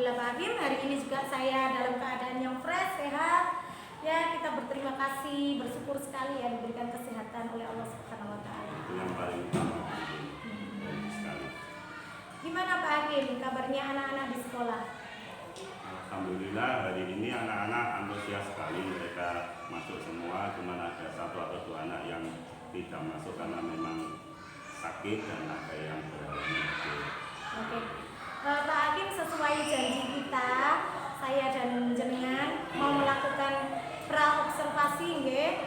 Alhamdulillah Pak Hakim, hari ini juga saya dalam keadaan yang fresh, sehat. Ya, kita berterima kasih, bersyukur sekali ya diberikan kesehatan oleh Allah Subhanahu wa taala. Itu yang paling utama sekali. Gimana Pak Hakim, kabarnya anak-anak di sekolah? Alhamdulillah hari ini anak-anak antusias sekali, mereka masuk semua, cuma ada satu atau dua anak yang tidak masuk karena memang sakit dan ada yang berhalangan. Oke. Pak Hakim, sesuai janji kita, saya dan jenengan mau melakukan pra-observasi, nggih.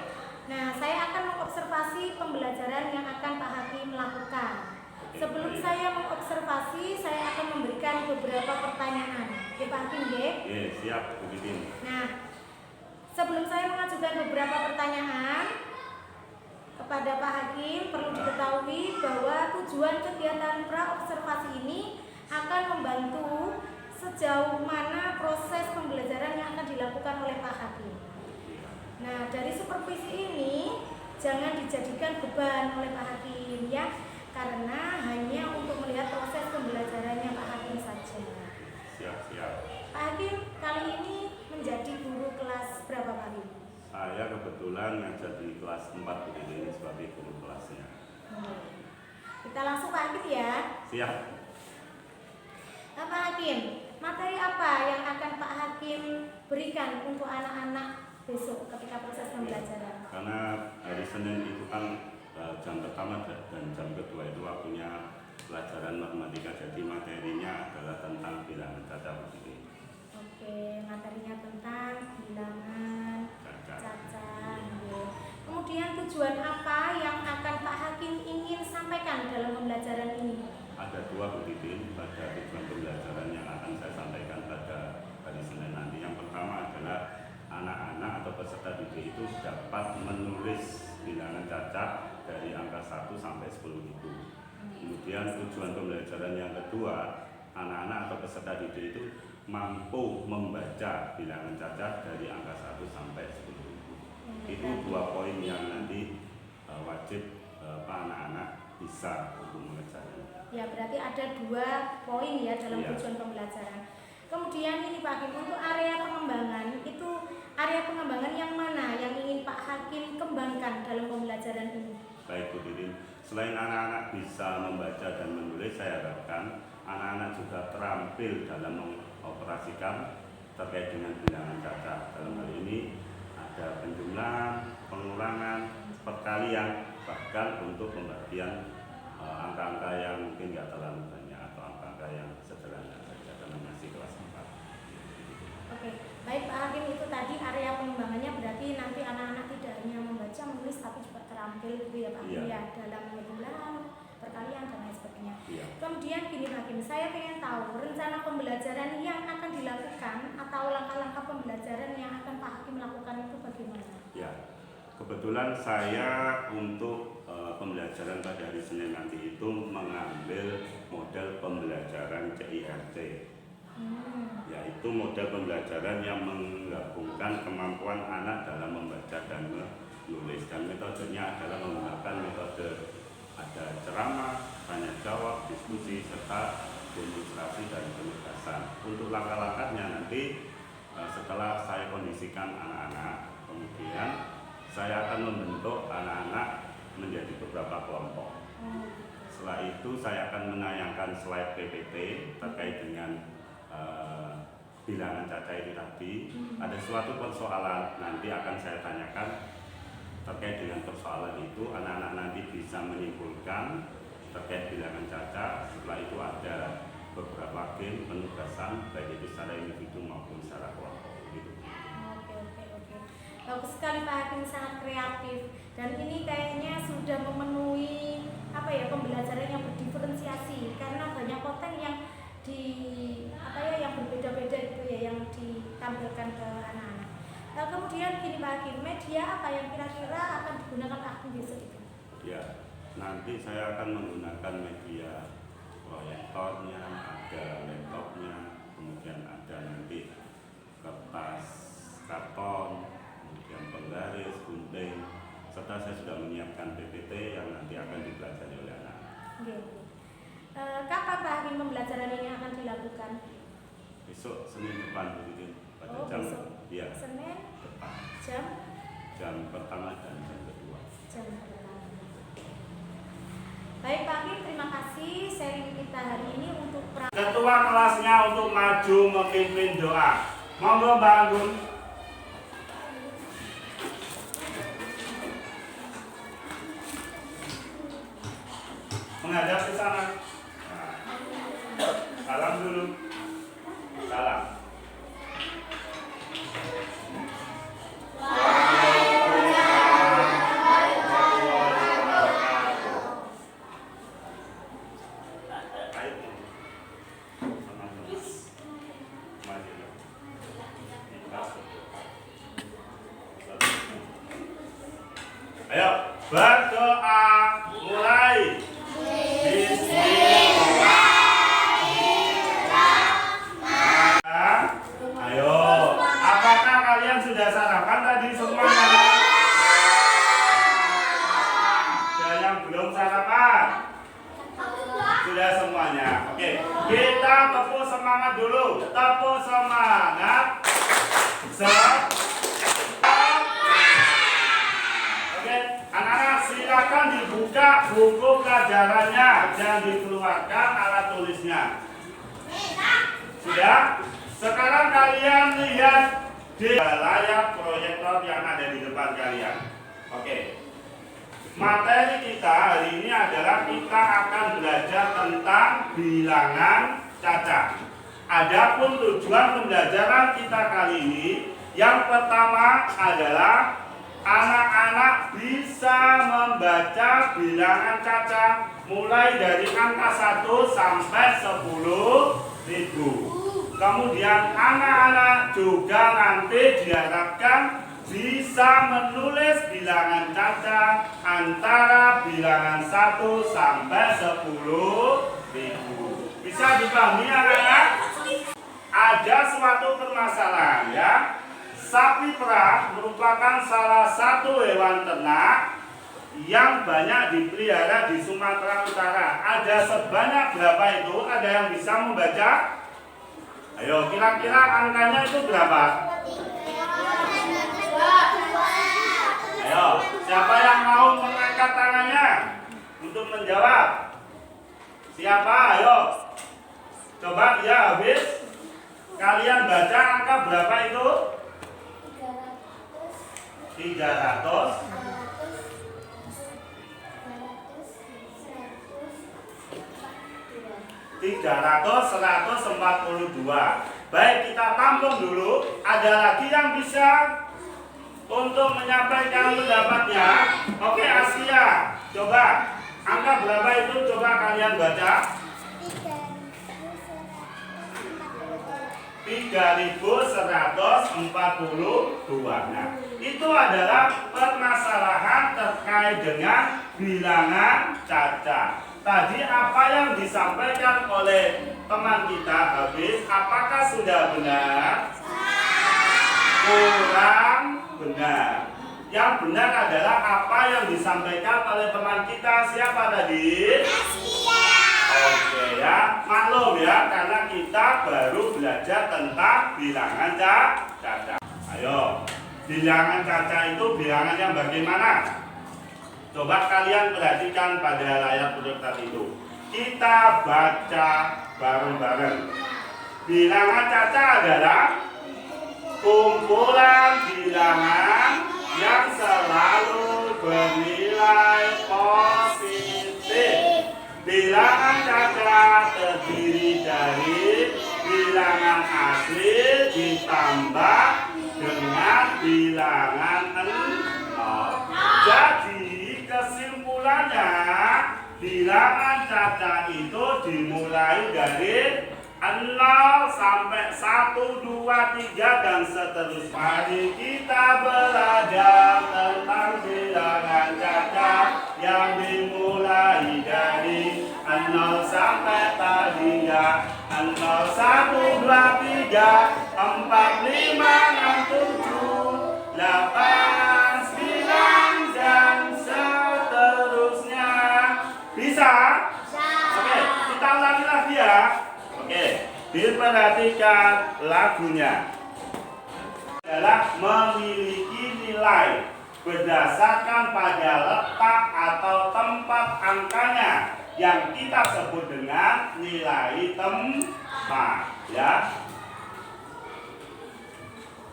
Nah, saya akan mengobservasi pembelajaran yang akan Pak Hakim lakukan. Sebelum saya mengobservasi, saya akan memberikan beberapa pertanyaan. Oke, Pak Hakim, nggih? Siap, Bu Titin. Nah, sebelum saya mengajukan beberapa pertanyaan kepada Pak Hakim, perlu diketahui bahwa tujuan kegiatan pra-observasi ini akan membantu sejauh mana proses pembelajaran yang akan dilakukan oleh Pak Hakim. Nah, dari supervisi ini jangan dijadikan beban oleh Pak Hakim ya, karena hanya untuk melihat proses pembelajarannya Pak Hakim saja. Siap. Pak Hakim kali ini menjadi guru kelas berapa Pak Hakim? Saya kebetulan ngajar di kelas 4 ini sebagai guru kelasnya. Kita langsung Pak Hakim ya. Siap. Nah, Pak Hakim, materi apa yang akan Pak Hakim berikan untuk anak-anak besok ketika proses pembelajaran? Karena hari Senin itu kan jam pertama dan jam kedua itu waktunya pelajaran matematika, jadi materinya adalah tentang bilangan cacat. Oke, materinya tentang bilangan cacat. Kemudian tujuan apa yang akan Pak Hakim ingin sampaikan dalam pembelajaran ini? Ada dua, Bu Titin, pada tujuan pembelajaran yang akan saya sampaikan pada hari Senin nanti. Yang pertama adalah anak-anak atau peserta didik itu dapat menulis bilangan cacat dari angka 1 sampai 10 itu. Kemudian tujuan pembelajaran yang kedua, anak-anak atau peserta didik itu mampu membaca bilangan cacat dari angka 1 sampai 10 itu. Itu dua poin yang nanti wajib anak-anak bisa untuk mengerjakan. Ya, berarti ada dua poin ya dalam tujuan pembelajaran. Kemudian ini Pak Hakim, untuk area pengembangan itu area pengembangan yang mana yang ingin Pak Hakim kembangkan dalam pembelajaran ini? Baik Bu Titin, selain anak-anak bisa membaca dan menulis, saya harapkan anak-anak juga terampil dalam mengoperasikan terkait dengan bilangan cacat. Dalam hal ini ada penjumlahan, pengurangan, perkalian, bahkan untuk pembagian angka-angka yang mungkin nggak terlalu banyak atau angka-angka yang sederhana saja karena masih kelas 4. Oke, baik Pak Hakim, itu tadi area pengembangannya berarti nanti anak-anak tidak hanya membaca, menulis tapi juga terampil gitu ya Pak Hakim ya dalam penjumlahan, perkalian dan lain sebagainya. Kemudian gini Pak Hakim, saya ingin tahu rencana pembelajaran yang akan dilakukan atau langkah-langkah pembelajaran yang akan Pak Hakim lakukan itu bagaimana? Ya, kebetulan saya untuk pembelajaran pada hari Senin nanti itu mengambil model pembelajaran CIRC, yaitu model pembelajaran yang menggabungkan kemampuan anak dalam membaca dan menulis, dan metodenya adalah menggunakan metode ada ceramah, tanya jawab, diskusi, serta demonstrasi dan penugasan. Untuk langkah-langkahnya nanti setelah saya kondisikan anak-anak, kemudian saya akan membentuk anak-anak menjadi beberapa kelompok. Setelah itu saya akan menayangkan slide PPT terkait dengan bilangan cacat itu tadi. Ada suatu persoalan nanti akan saya tanyakan terkait dengan persoalan itu, anak-anak nanti bisa menyimpulkan terkait bilangan cacat. Setelah itu ada beberapa game penugasan baik itu secara individu maupun secara kelompok gitu. Oke. Bagus sekali Pak Hakim, sangat kreatif dan ini kayaknya sudah memenuhi pembelajaran yang berdiferensiasi karena banyak konten yang yang berbeda-beda gitu ya yang ditampilkan ke anak-anak. Kemudian gini Pak Hakim, media apa yang kira-kira akan digunakan Pak Hakim besok itu? Ya, nanti saya akan menggunakan media proyektornya, ada laptopnya, kemudian ada nanti kertas karton, kemudian penggaris, gunting, serta saya sudah menyiapkan PPT yang nanti akan dipelajari oleh anak. Kapan Pak Hakim pembelajaran ini akan dilakukan? besok Senin depan begitu pada Oh, jam besok. ya Senin depan jam pertama dan jam kedua. jam pertama. Baik Pak Hakim, terima kasih sharing kita hari ini untuk Ketua kelasnya untuk maju memimpin doa. Monggo Mbak Anggun. Menghadap ke sana. Nah, salam dulu. Salam. Ayo, berdoa mulai. Ayo, apakah kalian sudah sarapan tadi semuanya? Ada yang belum sarapan? Sudah semuanya. Oke, kita tepuk semangat dulu. Tepuk semangat. Oke, anak-anak silakan dibuka buku pelajarannya dan dikeluarkan alat tulisnya. Sudah? Sekarang kalian lihat di layar proyektor yang ada di depan kalian. Oke. Materi kita hari ini adalah kita akan belajar tentang bilangan caca. Adapun tujuan pembelajaran kita kali ini yang pertama adalah anak-anak bisa membaca bilangan caca mulai dari angka 1 sampai 10.000. Kemudian anak-anak juga nanti diharapkan bisa menulis bilangan caca antara bilangan 1 sampai 10.000. Bisa dipahami anak-anak? Ada suatu permasalahan ya. Sapi perah merupakan salah satu hewan ternak yang banyak dipelihara di Sumatera Utara. Ada sebanyak berapa itu? Ada yang bisa membaca? Ayo, kira-kira angkanya itu berapa? Ayo, siapa yang mau mengangkat tangannya untuk menjawab? Siapa? Ayo. Coba ya habis. Kalian baca angka berapa itu? 300. 142. Baik, kita tampung dulu. Ada lagi yang bisa untuk menyampaikan pendapatnya? Oke, Asia. Coba, angka berapa itu? Coba kalian baca. 3.142. Nah, itu adalah permasalahan terkait dengan bilangan caca. Tadi apa yang disampaikan oleh teman kita habis, apakah sudah benar? Kurang benar. Yang benar adalah apa yang disampaikan oleh teman kita. Siapa tadi? Oke ya, maklum ya, karena kita baru belajar tentang bilangan caca. Ayo, bilangan caca itu bilangan yang bagaimana? Coba kalian perhatikan pada layar proyektor itu. Kita baca bareng-bareng. Bilangan caca adalah kumpulan bilangan yang selalu bernilai positif. Bilangan caca terdiri dari bilangan asli ditambah dengan bilangan 0. Jadi kesimpulannya, bilangan caca itu dimulai dari 0 sampai 1, 2, 3 dan seterusnya. Mari kita belajar tentang bilangan caca yang dimulai dari 0 sampai tadi ya. 0, 1, 2, 3, 4, 5, 6, 7, 8, 9 dan seterusnya. Bisa? Oke, kita ulangi lagi ya. Oke, Diperhatikan lagunya adalah memiliki nilai berdasarkan pada letak atau tempat angkanya yang kita sebut dengan nilai tempat, ya.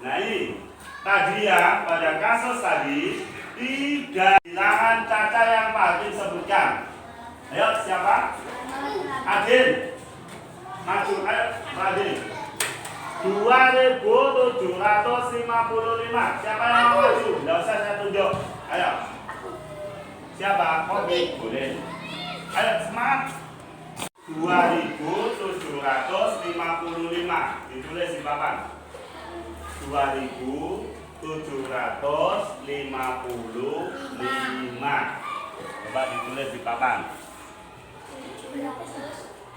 Nah ini tadi ya, pada kasus tadi tidak bilangan Caca yang Pak Adin sebutkan. Ayo siapa? Adin. Maju, ayo Pak Adin. 2.755. Siapa yang mau maju? Tidak usah saya tunjuk. Ayo. Siapa? Oke, boleh. Ayo semangat. 2.755. Ditulis di papan. 2.755. Coba ditulis di papan.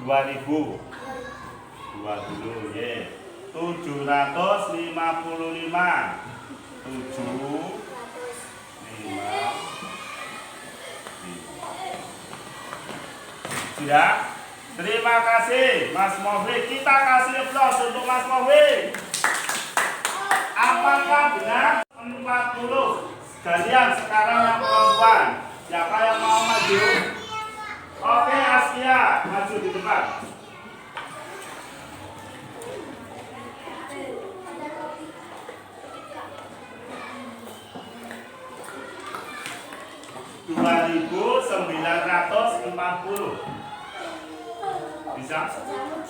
2.000. 2 dulu, ye. 755. 755. Sudah? Terima kasih Mas Mohri. Kita kasih aplaus untuk Mas Mohri. Apakah benar 40? Sekalian sekarang yang perempuan. Siapa yang mau maju? Oke, Askia, maju di depan. $2.940. Bisa? 140.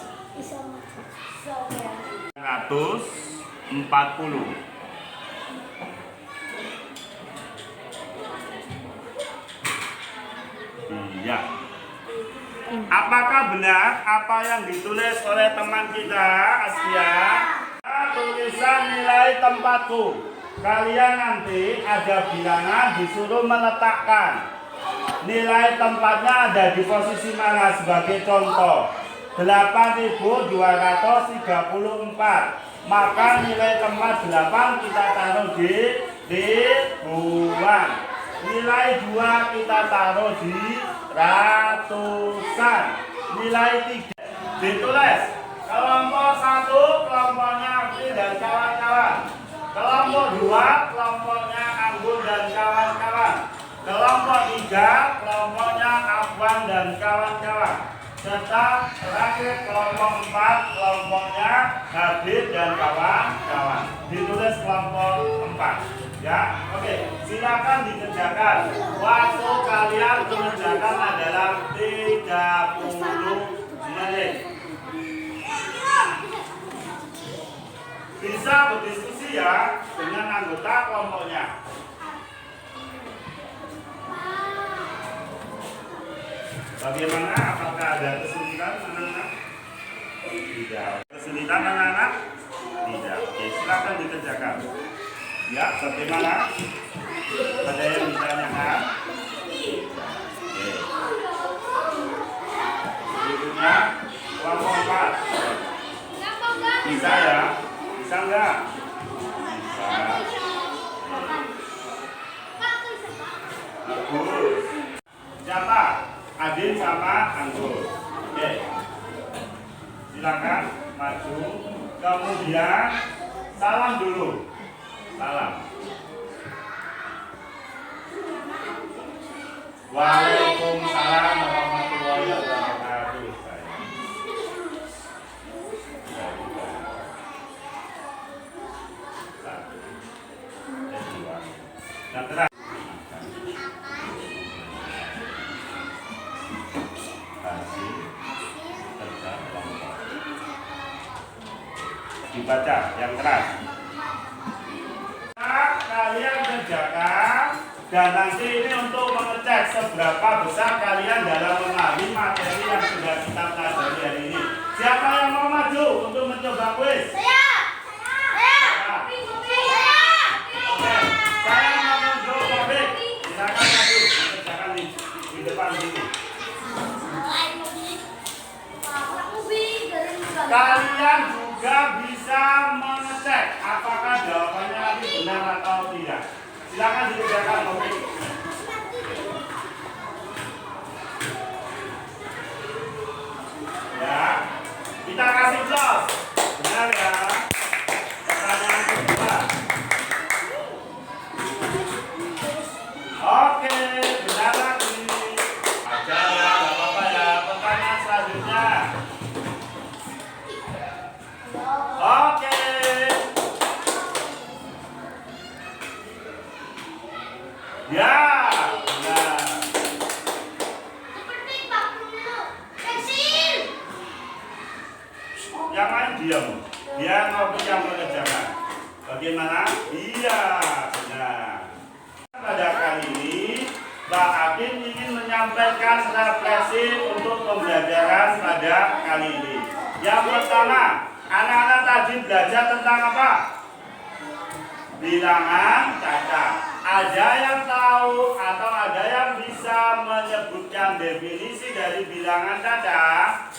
Iya. Apakah benar apa yang ditulis oleh teman kita, Askia? Tulisan nilai tempatku. Kalian nanti ada bilangan disuruh meletakkan nilai tempatnya ada di posisi mana. Sebagai contoh 8.234, maka nilai tempat 8 kita taruh di ribuan, nilai 2 kita taruh di ratusan, nilai 3 ditulis kelompok 1 kelompoknya Afri dan kawan-kawan, kelompok 2 kelompoknya Anggun dan kawan-kawan, kelompok 3 kelompoknya Afwan dan kawan-kawan, serta terakhir kelompok 4 kelompoknya Habib dan kawan-kawan. Ditulis kelompok 4, ya. Oke, silakan dikerjakan. Waktu kalian mengerjakan adalah 30 menit. Bisa berdiskusi ya dengan anggota kelompoknya. Bagaimana? Apakah ada kesulitan anak-anak? Tidak. Kesulitan anak-anak? Tidak. Oke, silakan dikerjakan. Ya, bagaimana? Ada yang ditanyakan? Oke. Berikutnya, kelompok 4. Bisa ya? Bisa enggak? Bisa. Bagus. Siapa? Adin sama Anggur. Oke. Silakan maju. Kemudian salam dulu. Salam. Waalaikumsalam warahmatullahi wabarakatuh. Yang terakhir. Dibaca yang keras. Nah, kalian kerjakan dan nanti ini untuk mengecek seberapa besar kalian dalam memahami materi yang sudah kita pelajari hari ini. Siapa yang mau maju untuk mencoba kuis? Saya. Saya mau menunjuk topik. Silakan maju, kerjakan di depan sini. Kalian juga bisa mengecek apakah jawabannya tadi benar atau tidak. Silakan dikerjakan topik. Ya, Kita kasih jos. Benar ya. Pertanyaan kedua. Oke, benar lagi. Aja ya, nggak apa-apa ya. Pertanyaan selanjutnya. Oke. Ya, benar. Yang lain diam. Dia ngopi yang mengerjakan. Bagaimana? Iya, benar. Pada kali ini, Mbak Hakim ingin menyampaikan refleksi untuk pembelajaran pada kali ini. Yang pertama, anak-anak tadi belajar tentang apa? Bilangan cacat. Ada yang tahu atau ada yang bisa menyebutkan definisi dari bilangan cacat?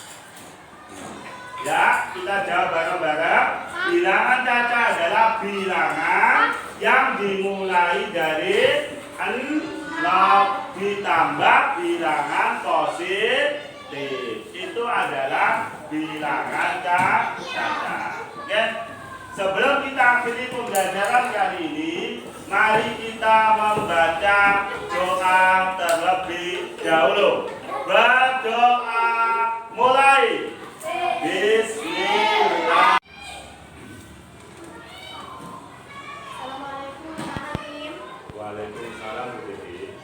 Ya, kita jawab bareng-bareng. Bilangan cacat adalah bilangan yang dimulai dari 0 ditambah bilangan positif. Itu adalah bilangan cacat. Oke? Sebelum kita akhiri pembelajaran kali ini, mari kita membaca doa terlebih dahulu. Berdoa, mulai. Bismillah. Assalamualaikum Pak Hakim. Waalaikumsalam Bu Devi.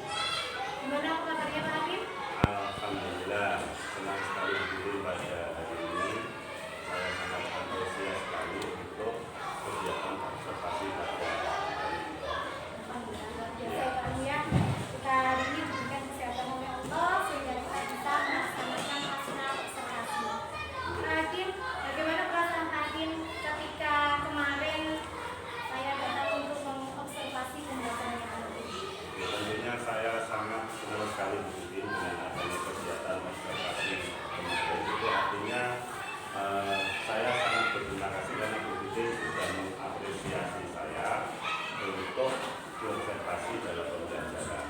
Gimana kabarnya Pak Hakim? Alhamdulillah, senang sekali berdiri pada hari ini. Saya sangat antusias sekali untuk kegiatan observasi pada hari ini. Luar biasa ya Pak Hakim ya. Kita hari ini diberikan kesehatan oleh Allah sehingga kita bisa melaksanakan masa observasi. Pak Hakim, bagaimana perasaan Pak Hakim ketika kemarin saya datang untuk mengobservasi pembelajaran yang ada? Ya, tentunya saya sangat senang sekali berdiri dengan adanya kegiatan observasi kemarin. Itu artinya saya sangat berterima kasih karena Bu Titin sudah mengapresiasi saya untuk observasi dalam pembelajaran.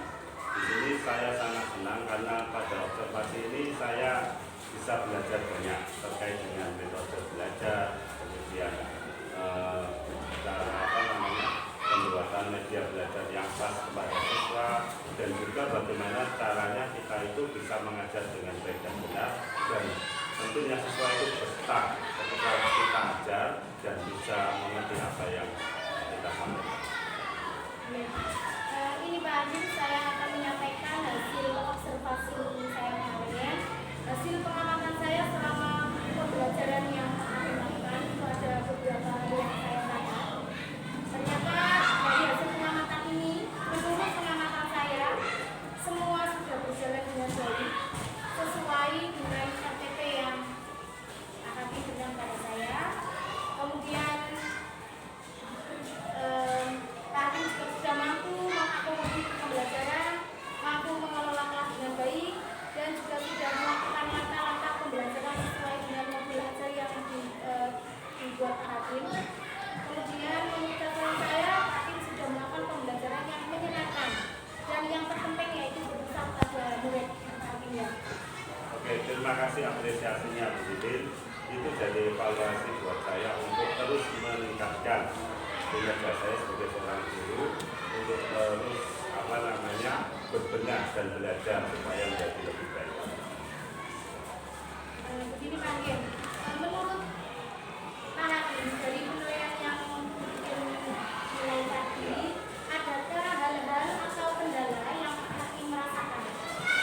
Di sini saya sangat senang karena pada observasi ini saya bisa belajar banyak terkait dengan metode belajar, kemudian pembuatan media belajar yang pas kepada siswa, dan juga bagaimana caranya kita itu bisa mengajar dengan baik dan benar, dan tentunya siswa itu betah ketika kita ajar dan bisa mengerti apa yang kita sampaikan. Ini Pak Hakim, saya akan menyampaikan hasil observasi saya kemarin. Hasil pengamatan saya selama pembelajaran yang kami lakukan itu ada beberapa hal yang saya tanya. Ternyata dari hasil pengamatan ini, menurut pengamatan saya, semua sudah berjalan dengan baik sesuai dengan RTP yang akan diberikan pada saya. Kemudian Pak Hakim juga sudah mampu mengakomodir pembelajaran, mampu mengelola kelas dengan baik, dan juga sudah melakukan langkah-langkah pembelajaran sesuai dengan modul ajar yang dibuat Pak Hakim. Kemudian menurut catatan saya, Pak Hakim sudah melakukan pembelajaran yang menyenangkan dan yang terpenting yaitu berusaha pada murid Pak Hakim ya. Oke, terima kasih apresiasinya Bu Titin. Itu jadi evaluasi buat saya untuk terus meningkatkan kinerja saya sebagai seorang guru, untuk terus berbenah dan belajar supaya menjadi lebih baik. Begini Pak Hakim, menurut Pak Hakim dari penilaian yang nilai tadi, adakah hal-hal atau kendala yang Pak Hakim merasakan?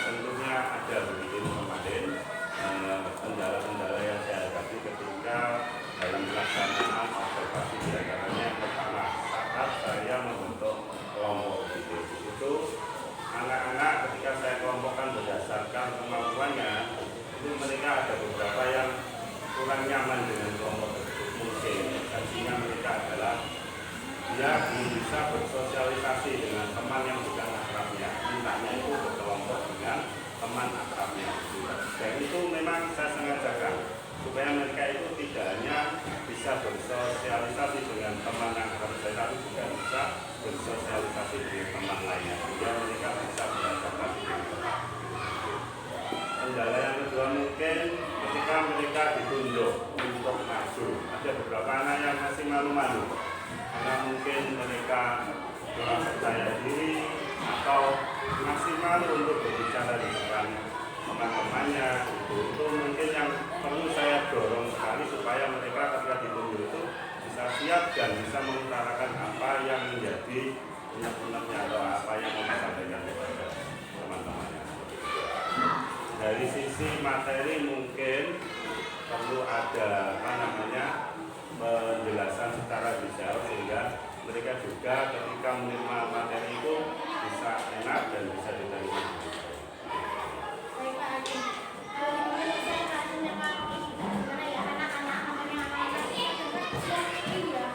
Tentunya ada begini kemarin kendala-kendala yang saya hadapi ketika dalam pelaksanaan observasi diantaranya yang pertama saat saya membentuk kelompok itu anak-anak ketika saya kelompokkan berdasarkan kemampuannya itu mereka ada beberapa yang kurang nyaman dengan kelompok tersebut mungkin artinya mereka adalah dia belum bisa bersosialisasi dengan teman yang bukan akrabnya, mintanya itu berkelompok dengan teman akrabnya. Dan itu memang saya sengajakan supaya mereka itu tidak hanya bisa bersosialisasi dengan teman akrab saya, tapi juga bisa bersosialisasi dengan teman lainnya, sehingga mereka bisa beradaptasi dengan teman. Kendala yang kedua mungkin ketika mereka ditunjuk untuk maju. Ada beberapa anak yang masih malu-malu karena mungkin mereka kurang percaya diri atau masih malu untuk berbicara di depan teman-temannya. Itu mungkin yang perlu saya dorong sekali supaya mereka ketika ditunjuk itu bisa siap dan bisa mengutarakan apa yang menjadi unek-uneknya atau apa yang mau disampaikan kepada teman-temannya. Dari sisi materi mungkin perlu ada penjelasan secara detail sehingga mereka juga ketika menerima materi itu bisa enak dan bisa diterima. Baik Pak Hakim, mungkin saya tanya Pak, gimana ya anak-anak namanya anak-anak itu kan usia ya,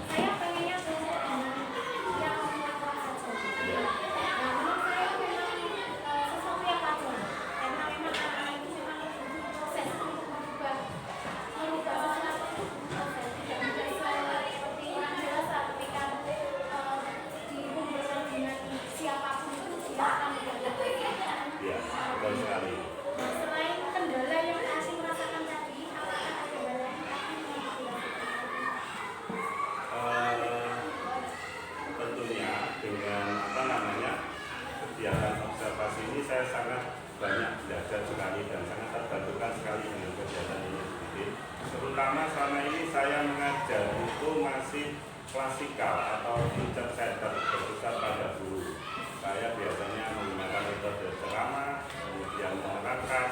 saya pengennya tuh yang umur saja. Nah, menurut saya itu memang sesuatu yang wajar, karena memang anak-anak itu memang butuh proses untuk merubah sesuatu itu butuh proses, tidak bisa seperti orang dewasa ketika dikumpulkan dengan siapapun itu silakan dilakukan. Ya, betul sekali. Selain kendala yang Asim rasakan tadi, apakah ada kendala yang Asim tentunya dengan kegiatan observasi ini saya sangat banyak belajar sekali dan sangat terbantukan sekali dengan kegiatan ini. Terutama selama ini saya mengajar itu masih klasikal atau teacher center, berpusat pada guru. Saya biasanya menggunakan metode ceramah, kemudian menerangkan.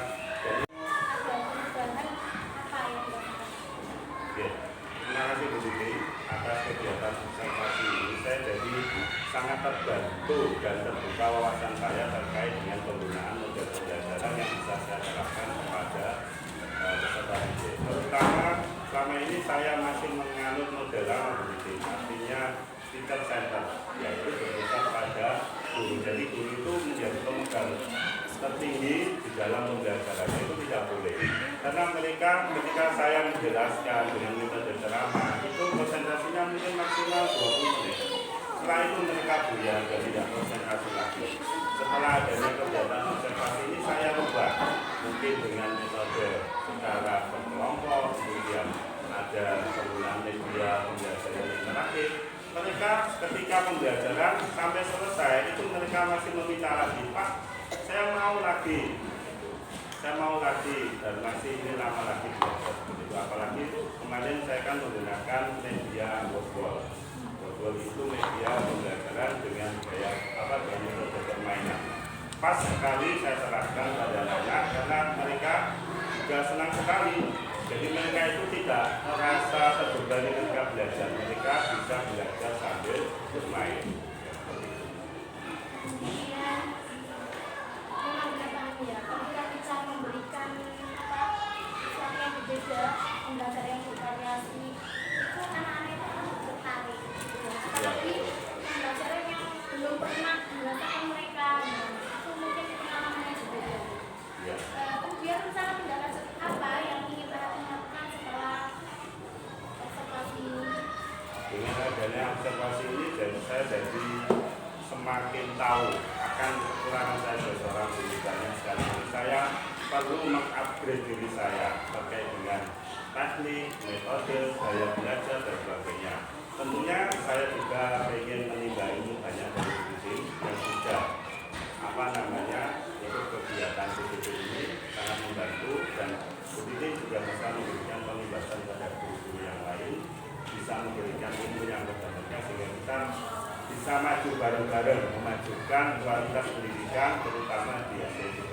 ada perubahan apa yang dilakukan? Oke, terima kasih Bu Siti atas kegiatan observasi ini. Saya jadi sangat terbantu dan terbuka wawasan saya terkait dengan penggunaan model pembelajaran yang bisa saya terapkan kepada peserta didik. Terutama selama ini saya masih menganut model lama Bu Siti, artinya teacher center, yaitu berpusat pada guru. Jadi guru itu menjadi pemegang tertinggi di dalam pembelajarannya, itu tidak boleh. Karena mereka ketika saya menjelaskan dengan metode ceramah itu konsentrasinya mungkin maksimal 20 menit. Setelah itu mereka buyar dan tidak konsentrasi lagi. Setelah adanya kegiatan observasi ini saya ubah mungkin dengan metode secara berkelompok, kemudian ada penggunaan media pembelajaran interaktif. Mereka ketika pembelajaran sampai selesai itu mereka masih meminta lagi, Pak, saya mau lagi dan masih ingin lama lagi belajar. Begitu, apalagi kemarin saya kan menggunakan media Wordwall. Wordwall itu media pembelajaran dengan metode permainan. Pas sekali saya serahkan pada anak karena mereka juga senang sekali. Jadi mereka itu tidak merasa terbebani ketika belajar. Mereka bisa belajar sambil bermain. Kemudian memang benar ya, kalau kita bisa memberikan sesuatu yang berbeda, pembelajaran yang bervariasi, itu anak-anak itu akan tertarik. Apalagi pembelajaran yang belum pernah dirasakan mereka, itu mungkin pengalaman yang berbeda. Kemudian rencana tindak lanjut apa yang ingin Pak lakukan setelah observasi ini? Dengan adanya observasi ini, saya jadi semakin tahu akan kekurangan saya sebagai seorang pendidikannya sekali. Saya perlu mengupgrade diri saya terkait dengan teknik, metode, gaya belajar dan sebagainya. Tentunya saya juga ingin menimba ilmu banyak dari Bu Siti yang sudah ikut kegiatan Bu Siti ini sangat membantu, dan Bu Siti juga bisa memberikan pembebasan pada guru-guru yang lain, bisa memberikan ilmu yang bermanfaat sehingga kita bisa maju bareng-bareng memajukan kualitas pendidikan terutama di SD 3.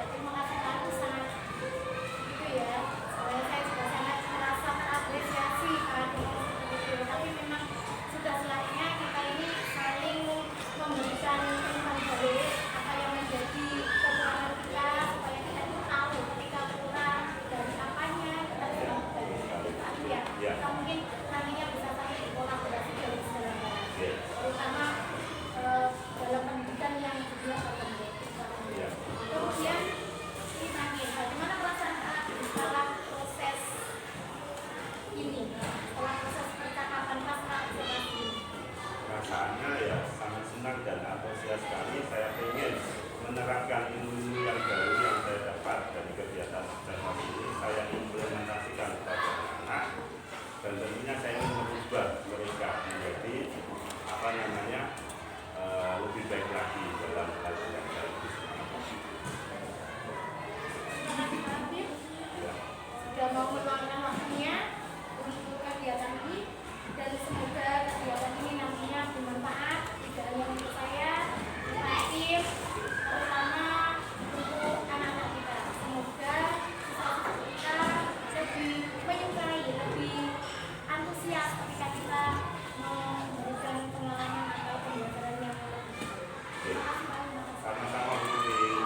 Terima kasih Pak, sangat itu ya. Saya juga sangat merasa terapresiasi itu. Tapi memang sudah selayaknya kita ini saling memberikan teman baru apa yang menjadi kekurangan kita supaya kita itu tahu ketika kurang dari apanya kita bisa membantu ya. Kita mungkin nantinya bisa saling berkolaborasi dari segala hal, terutama dalam mau meluangkan waktunya untuk kegiatan ini, dan semoga kegiatan ini nantinya bermanfaat tidak hanya untuk saya, untuk hakim, terutama untuk anak-anak kita. Semoga siswa-siswa kita lebih menyukai, lebih antusias ketika kita memberikan pengalaman atau pembelajaran yang lebih. Terima kasih Pak. Sama-sama Bu Titin.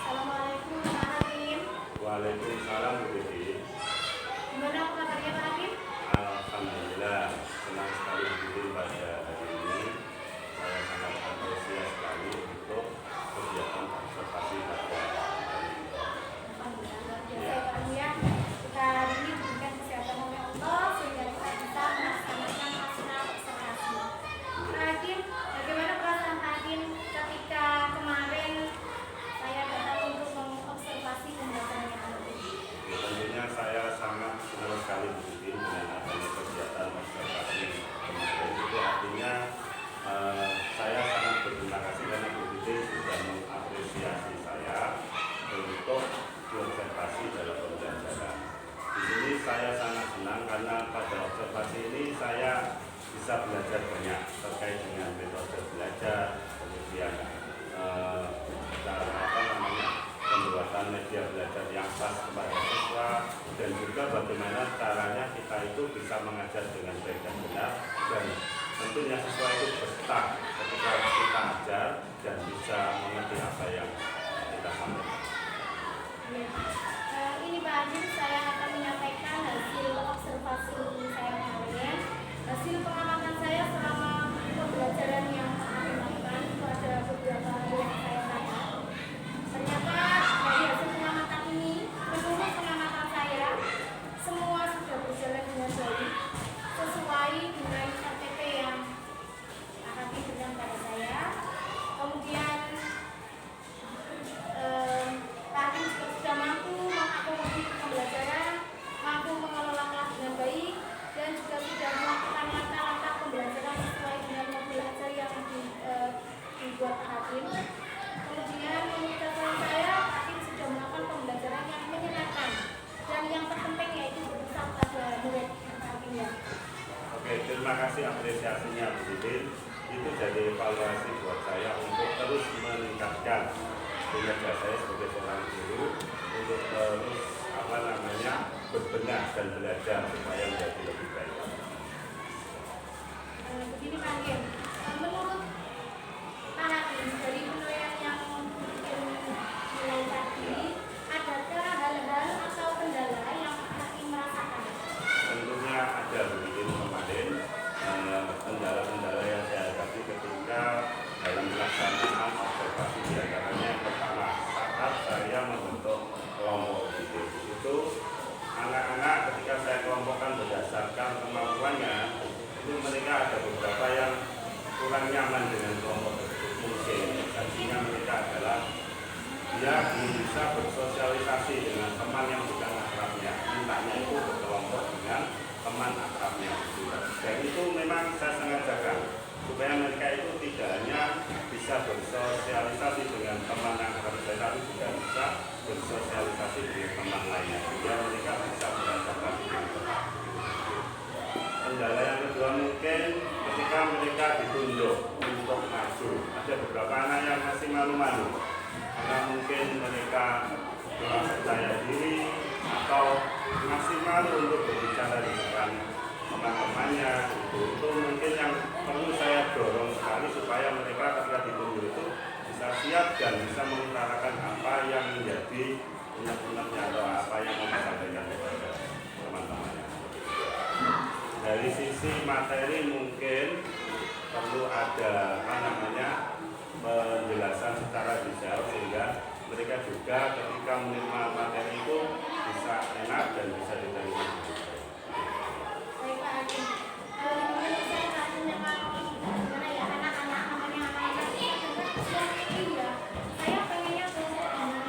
Assalamualaikum Pak Hakim. Waalaikumsalam Bu Titin. Gimana kabarnya Pak Hakim? Alhamdulillah, senang sekali Bu Titin pada hari ini. Saya sangat antusias sekali untuk kegiatan observasi pada hari ini. Ya, Pak Hakim ya. Kita hari ini diberikan kesehatan oleh Allah sehingga kita bisa melaksanakan masa observasi. Pak Hakim, bagaimana perasaan Pak Hakim ketika kemarin saya datang untuk mengobservasi pembelajaran yang ada? Ya, tentunya saya sangat senang sekali Bu Titin dengan adanya kegiatan observasi kemarin. Itu artinya saya sangat berterima kasih karena Bu Titin sudah mengapresiasi saya untuk diobservasi dalam pembelajaran. Di sini saya sangat senang karena pada observasi ini saya bisa belajar banyak terkait dengan metode belajar, kemudian pembuatan media belajar yang pas kepada siswa, dan juga bagaimana caranya kita itu bisa mengajar dengan baik dan benar, dan tentunya siswa itu betah ketika kita ajar dan bisa mengerti apa yang kita sampaikan. Ini Pak Hakim, saya akan menyampaikan hasil observasi saya kemarin. Hasil pengamatan saya selama pembelajaran yang Pak Hakim lakukan itu ada beberapa hal yang saya tanya. Ternyata dari hasil pengamatan ini, menurut pengamatan saya, semua sudah berjalan dengan baik sesuai dengan RTP yang Pak Hakim berikan pada saya. Kemudian Pak Hakim juga sudah mampu mengakomodir pembelajaran, mampu mengelola kelas dengan baik, dan juga sudah melakukan langkah-langkah pembelajaran sesuai dengan modul ajar yang dibuat Pak Hakim. Kemudian menurut catatan saya, Pak Hakim sudah melakukan pembelajaran yang menyenangkan, dan yang terpenting yaitu berusaha pada murid Pak Hakim ya. Oke, terima kasih apresiasinya Bu Titin. Itu jadi evaluasi buat saya untuk terus meningkatkan kinerja saya sebagai seorang guru, untuk terus berbenah dan belajar supaya menjadi lebih baik. Begini Pak Hakim, menurut Pak Hakim dari penilaian yang nilai tadi, adakah hal-hal atau kendala yang Pak Hakim merasakan? Tentunya ada begitu kemarin kendala-kendala yang saya hadapi ketika dalam pelaksanaan observasi, diantaranya yang pertama saat saya membentuk kelompok itu anak-anak ketika saya kelompokkan berdasarkan kemampuannya, itu mereka ada beberapa yang kurang nyaman dengan kelompok tersebut. Mungkin artinya mereka adalah dia belum bisa bersosialisasi dengan teman yang bukan akrabnya, mintanya itu berkelompok dengan teman akrabnya. Dan itu memang saya sengaja jaga supaya mereka itu tidak hanya bisa bersosialisasi dengan teman yang akrab saya, tapi juga bisa bersosialisasi dengan teman lainnya, sehingga mereka bisa beradaptasi dengan teman. Kendala yang kedua mungkin ketika mereka ditunjuk untuk maju, ada beberapa anak yang masih malu-malu karena mungkin mereka kurang percaya diri atau masih malu untuk berbicara di depan teman-temannya. Itu mungkin yang perlu saya dorong sekali supaya mereka ketika ditunjuk itu bisa siap dan bisa mengutarakan apa yang menjadi unek-uneknya atau apa yang mau disampaikan kepada teman-temannya. Dari sisi materi mungkin perlu ada penjelasan secara detail sehingga mereka juga ketika menerima materi itu bisa enak dan bisa diterima. Baik Pak Hakim, kemudian saya tanyakan gimana ya anak-anak namanya anak-anak yang ini ya, saya pengennya kelompok dengan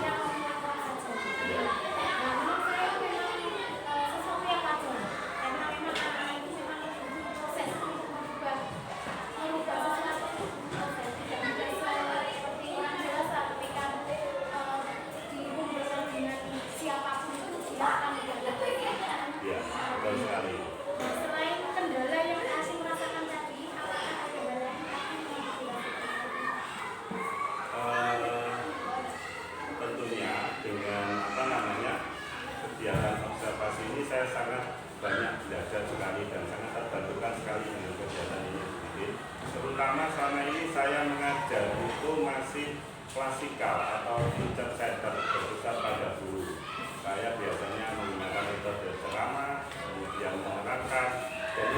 yang melakukan saja. Nah, memang saya memang sesuatu yang wajar karena memang anak-anak itu memang proses untuk merubah sesuatu proses tidak bisa mengajar itu masih klasikal atau teacher center, berpusat pada guru. Saya biasanya menggunakan metode ceramah, kemudian menerangkan. Jadi,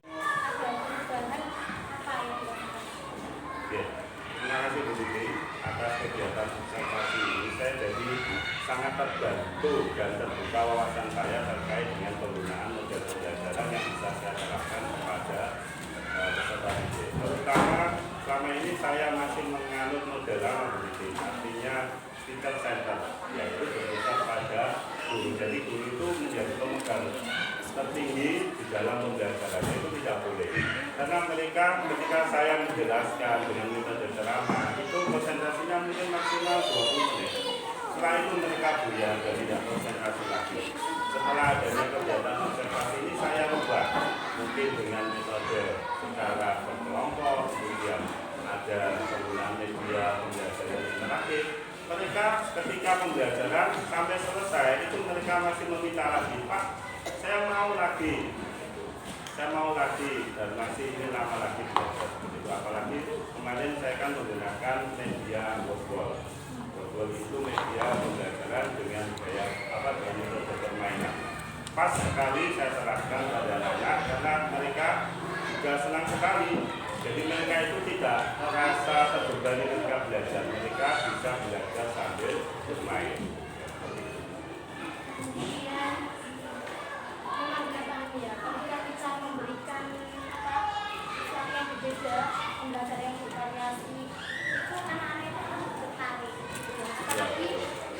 oke, terima kasih Bu Siti atas kegiatan observasi ini. Saya jadi sangat terbantu dan terbuka wawasan saya terkait dengan penggunaan model pembelajaran yang bisa saya terapkan kepada peserta didik. Terutama selama ini saya masih menganut model lama Bu Siti, artinya teacher center, yaitu berpusat pada guru. Jadi guru itu menjadi pemegang tertinggi di dalam pembelajarannya, itu tidak boleh. Karena mereka ketika saya menjelaskan dengan metode ceramah itu konsentrasinya mungkin maksimal 20 menit. Setelah itu mereka buyar dan tidak konsentrasi lagi. Setelah adanya kegiatan observasi ini saya rubah, mungkin dengan metode secara berkelompok, kemudian ada penggunaan media pembelajaran interaktif. Mereka ketika pembelajaran sampai selesai itu mereka masih meminta lagi, Pak, saya mau lagi dan masih ingin lama lagi belajar. Begitu. Apalagi kemarin saya kan menggunakan media Wordwall. Wordwall itu media pembelajaran dengan dengan metode permainan. Pas sekali saya serahkan pada anak karena mereka juga senang sekali. Jadi mereka itu tidak merasa terbebani ketika belajar. Mereka bisa belajar sambil bermain. Kemudian ketika kita memberikan sesuatu yang berbeda, pembelajaran yang bervariasi, itu anak-anak itu akan tertarik. Apalagi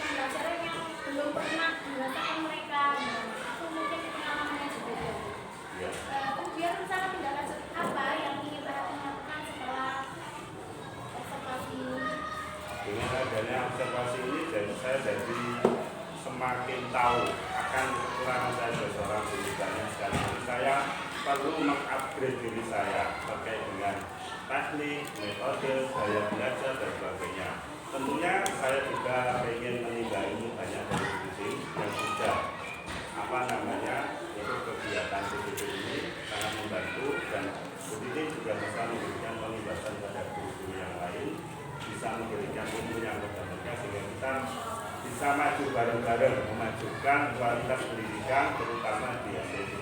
pembelajaran yang belum pernah dirasakan mereka, itu mungkin pengalaman yang berbeda. Kemudian rencana tindak lanjut apa yang ingin Pak lakukan setelah observasi ini? Dengan adanya observasi ini, saya jadi semakin tahu akan kekurangan saya sebagai seorang guru. Sekarang ini saya perlu mengupgrade diri saya terkait dengan teknik, metode, gaya belajar dan sebagainya. Tentunya saya juga ingin menimba ilmu banyak dari Bu Siti yang sudah itu kegiatan Bu Siti ini sangat membantu, dan Bu Siti juga bisa memberikan pengibatan pada guru-guru yang lain, bisa memberikan ilmu yang berbeda sehingga kita bisa maju bareng-bareng memajukan kualitas pendidikan terutama di SD.